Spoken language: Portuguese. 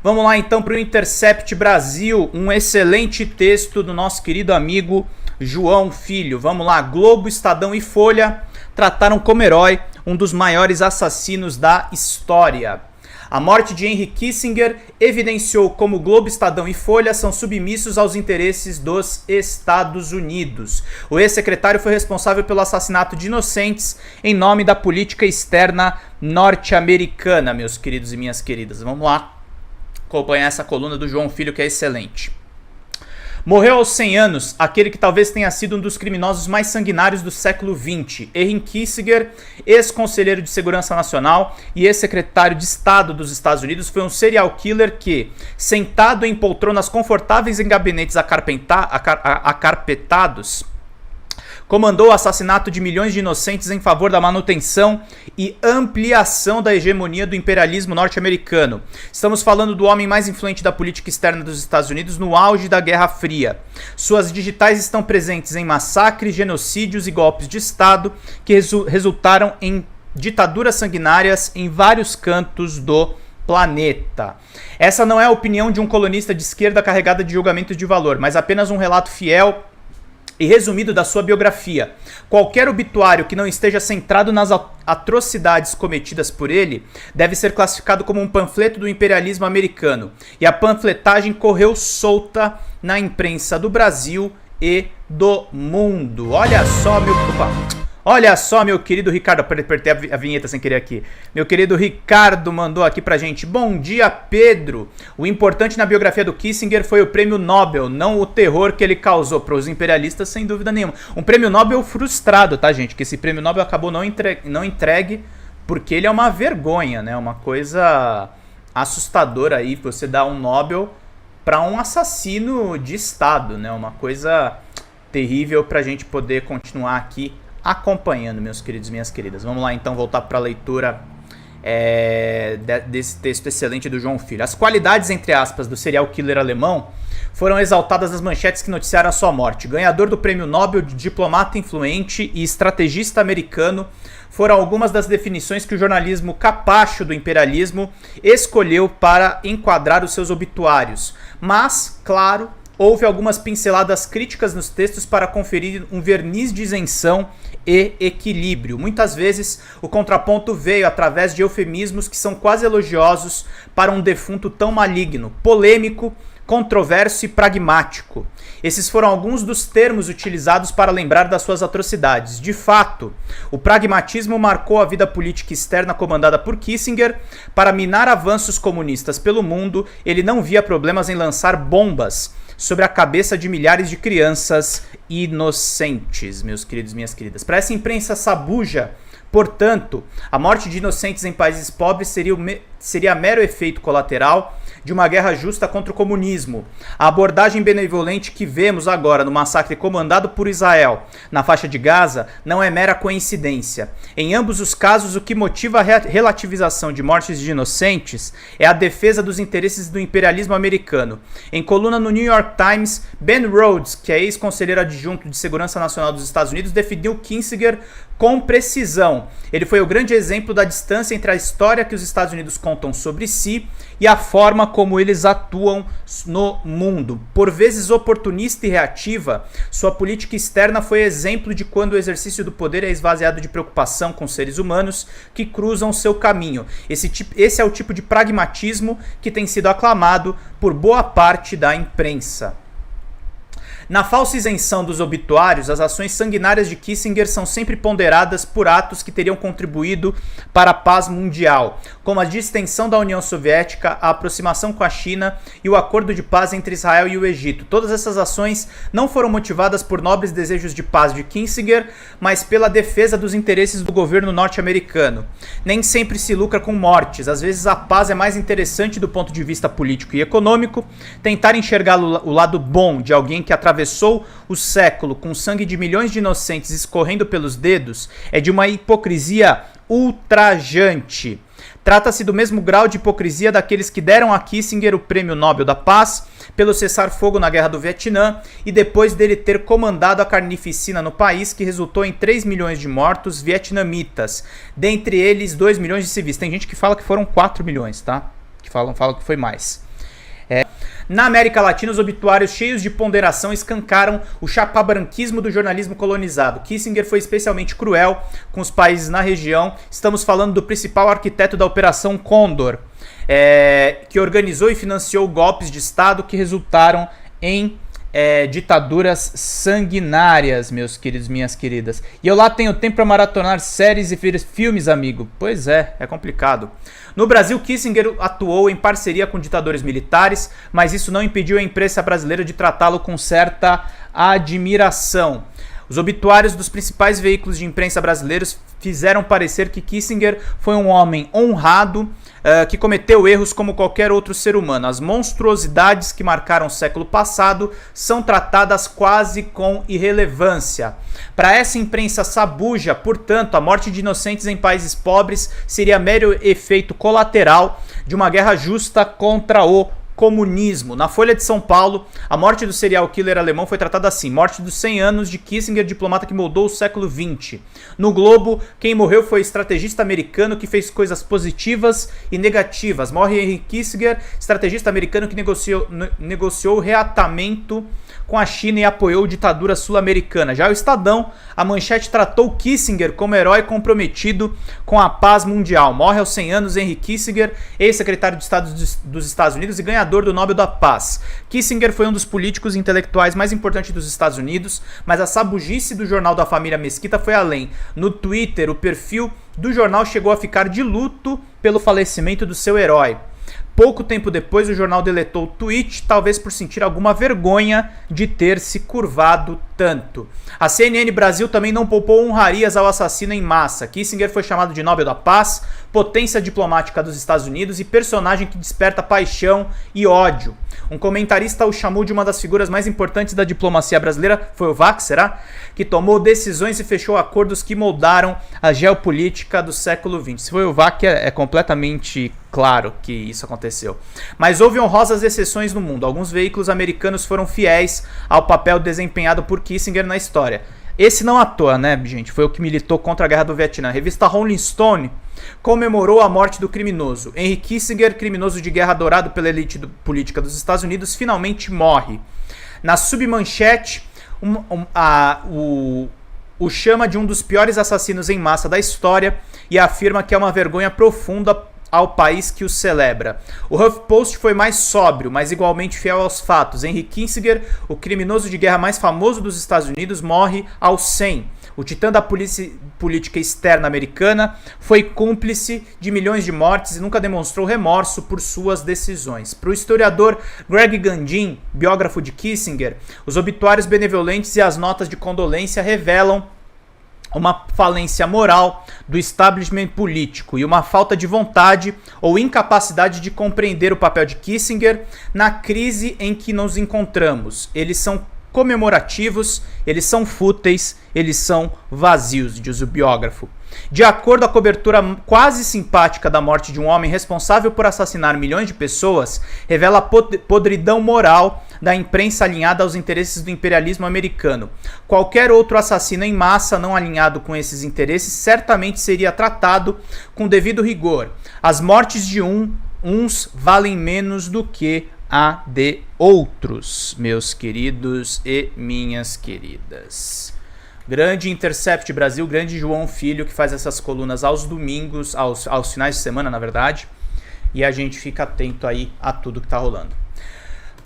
Vamos lá então para o Intercept Brasil, um excelente texto do nosso querido amigo João Filho. Vamos lá, Globo, Estadão e Folha trataram como herói um dos maiores assassinos da história. A morte de Henry Kissinger evidenciou como Globo, Estadão e Folha são submissos aos interesses dos Estados Unidos. O ex-secretário foi responsável pelo assassinato de inocentes em nome da política externa norte-americana, meus queridos e minhas queridas. Vamos lá acompanhar essa coluna do João Filho, que é excelente. Morreu aos 100 anos aquele que talvez tenha sido um dos criminosos mais sanguinários do século XX. Henry Kissinger, ex-conselheiro de Segurança Nacional e ex-secretário de Estado dos Estados Unidos, foi um serial killer que, sentado em poltronas confortáveis em gabinetes acarpetados, comandou o assassinato de milhões de inocentes em favor da manutenção e ampliação da hegemonia do imperialismo norte-americano. Estamos falando do homem mais influente da política externa dos Estados Unidos no auge da Guerra Fria. Suas digitais estão presentes em massacres, genocídios e golpes de Estado que resultaram em ditaduras sanguinárias em vários cantos do planeta. Essa não é a opinião de um colunista de esquerda carregada de julgamentos de valor, mas apenas um relato fiel e resumido da sua biografia. Qualquer obituário que não esteja centrado nas atrocidades cometidas por ele deve ser classificado como um panfleto do imperialismo americano. E a panfletagem correu solta na imprensa do Brasil e do mundo. Olha só, meu querido Ricardo, apertei a vinheta sem querer aqui. Meu querido Ricardo mandou aqui pra gente. Bom dia, Pedro. O importante na biografia do Kissinger foi o prêmio Nobel, não o terror que ele causou para os imperialistas, sem dúvida nenhuma. Um prêmio Nobel frustrado, tá, gente? Que esse prêmio Nobel acabou não entregue porque ele é uma vergonha, né? Uma coisa assustadora aí, você dar um Nobel para um assassino de Estado, né? Uma coisa terrível pra gente poder continuar aqui acompanhando, meus queridos e minhas queridas. Vamos lá então voltar para a leitura desse texto excelente do João Filho. As qualidades, entre aspas, do serial killer alemão foram exaltadas nas manchetes que noticiaram a sua morte. Ganhador do prêmio Nobel de diplomata influente e estrategista americano foram algumas das definições que o jornalismo capacho do imperialismo escolheu para enquadrar os seus obituários. Mas, claro, houve algumas pinceladas críticas nos textos para conferir um verniz de isenção e equilíbrio. Muitas vezes, o contraponto veio através de eufemismos que são quase elogiosos para um defunto tão maligno, polêmico, controverso e pragmático. Esses foram alguns dos termos utilizados para lembrar das suas atrocidades. De fato, o pragmatismo marcou a vida política externa comandada por Kissinger. Para minar avanços comunistas pelo mundo, ele não via problemas em lançar bombas sobre a cabeça de milhares de crianças inocentes, meus queridos e minhas queridas. Para essa imprensa sabuja, portanto, a morte de inocentes em países pobres seria mero efeito colateral de uma guerra justa contra o comunismo. A abordagem benevolente que vemos agora no massacre comandado por Israel na faixa de Gaza não é mera coincidência. Em ambos os casos, o que motiva a relativização de mortes de inocentes é a defesa dos interesses do imperialismo americano. Em coluna no New York Times, Ben Rhodes, que é ex-conselheiro adjunto de Segurança Nacional dos Estados Unidos, definiu Kissinger com precisão. Ele foi o grande exemplo da distância entre a história que os Estados Unidos contam sobre si e a forma como eles atuam no mundo. Por vezes oportunista e reativa, sua política externa foi exemplo de quando o exercício do poder é esvaziado de preocupação com seres humanos que cruzam seu caminho. Esse é o tipo de pragmatismo que tem sido aclamado por boa parte da imprensa. Na falsa isenção dos obituários, as ações sanguinárias de Kissinger são sempre ponderadas por atos que teriam contribuído para a paz mundial, como a distensão da União Soviética, a aproximação com a China e o acordo de paz entre Israel e o Egito. Todas essas ações não foram motivadas por nobres desejos de paz de Kissinger, mas pela defesa dos interesses do governo norte-americano. Nem sempre se lucra com mortes, às vezes a paz é mais interessante do ponto de vista político e econômico. Tentar enxergar o lado bom de alguém que atravessou o século com o sangue de milhões de inocentes escorrendo pelos dedos é de uma hipocrisia ultrajante. Trata-se do mesmo grau de hipocrisia daqueles que deram a Kissinger o Prêmio Nobel da Paz pelo cessar-fogo na Guerra do Vietnã e depois dele ter comandado a carnificina no país que resultou em 3 milhões de mortos vietnamitas, dentre eles 2 milhões de civis. Tem gente que fala que foram 4 milhões, tá? Que falam que foi mais. Na América Latina, os obituários cheios de ponderação escancaram o chapabranquismo do jornalismo colonizado. Kissinger foi especialmente cruel com os países na região. Estamos falando do principal arquiteto da Operação Condor, que organizou e financiou golpes de Estado que resultaram em ditaduras sanguinárias, meus queridos, minhas queridas. E eu lá tenho tempo para maratonar séries e ver filmes, amigo. Pois é complicado. No Brasil, Kissinger atuou em parceria com ditadores militares, mas isso não impediu a imprensa brasileira de tratá-lo com certa admiração. Os obituários dos principais veículos de imprensa brasileiros fizeram parecer que Kissinger foi um homem honrado, que cometeu erros como qualquer outro ser humano. As monstruosidades que marcaram o século passado são tratadas quase com irrelevância. Para essa imprensa sabuja, portanto, a morte de inocentes em países pobres seria mero efeito colateral de uma guerra justa contra o comunismo. Na Folha de São Paulo, a morte do serial killer alemão foi tratada assim: morte dos 100 anos de Kissinger, diplomata que moldou o século XX. No Globo, quem morreu foi o estrategista americano que fez coisas positivas e negativas. Morre Henry Kissinger, estrategista americano que negociou o reatamento com a China e apoiou a ditadura sul-americana. Já o Estadão, a manchete tratou Kissinger como herói comprometido com a paz mundial. Morre aos 100 anos Henry Kissinger, ex-secretário de Estado dos Estados Unidos e ganhador do Nobel da Paz. Kissinger foi um dos políticos e intelectuais mais importantes dos Estados Unidos, mas a sabugice do jornal da família Mesquita foi além. No Twitter, o perfil do jornal chegou a ficar de luto pelo falecimento do seu herói. Pouco tempo depois, o jornal deletou o tweet, talvez por sentir alguma vergonha de ter se curvado tanto. A CNN Brasil também não poupou honrarias ao assassino em massa. Kissinger foi chamado de Nobel da Paz, potência diplomática dos Estados Unidos e personagem que desperta paixão e ódio. Um comentarista o chamou de uma das figuras mais importantes da diplomacia brasileira, foi o Vac, será? Que tomou decisões e fechou acordos que moldaram a geopolítica do século XX. Se foi o Vac, é completamente claro que isso aconteceu. Mas houve honrosas exceções no mundo. Alguns veículos americanos foram fiéis ao papel desempenhado por Kissinger na história. Esse não à toa, né, gente? Foi o que militou contra a guerra do Vietnã. A revista Rolling Stone comemorou a morte do criminoso. Henry Kissinger, criminoso de guerra adorado pela elite política dos Estados Unidos, finalmente morre. Na submanchete, o chama de um dos piores assassinos em massa da história e afirma que é uma vergonha profunda ao país que o celebra. O HuffPost foi mais sóbrio, mas igualmente fiel aos fatos. Henry Kissinger, o criminoso de guerra mais famoso dos Estados Unidos, morre aos 100. O titã da política externa americana foi cúmplice de milhões de mortes e nunca demonstrou remorso por suas decisões. Para o historiador Greg Gandin, biógrafo de Kissinger, os obituários benevolentes e as notas de condolência revelam uma falência moral do establishment político e uma falta de vontade ou incapacidade de compreender o papel de Kissinger na crise em que nos encontramos. Eles são comemorativos, eles são fúteis, eles são vazios, diz o biógrafo. De acordo com a cobertura quase simpática da morte de um homem responsável por assassinar milhões de pessoas, revela a podridão moral da imprensa alinhada aos interesses do imperialismo americano. Qualquer outro assassino em massa não alinhado com esses interesses certamente seria tratado com devido rigor. As mortes de uns valem menos do que a de outros, meus queridos e minhas queridas. Grande Intercept Brasil, grande João Filho, que faz essas colunas aos domingos, aos finais de semana, na verdade. E a gente fica atento aí a tudo que tá rolando.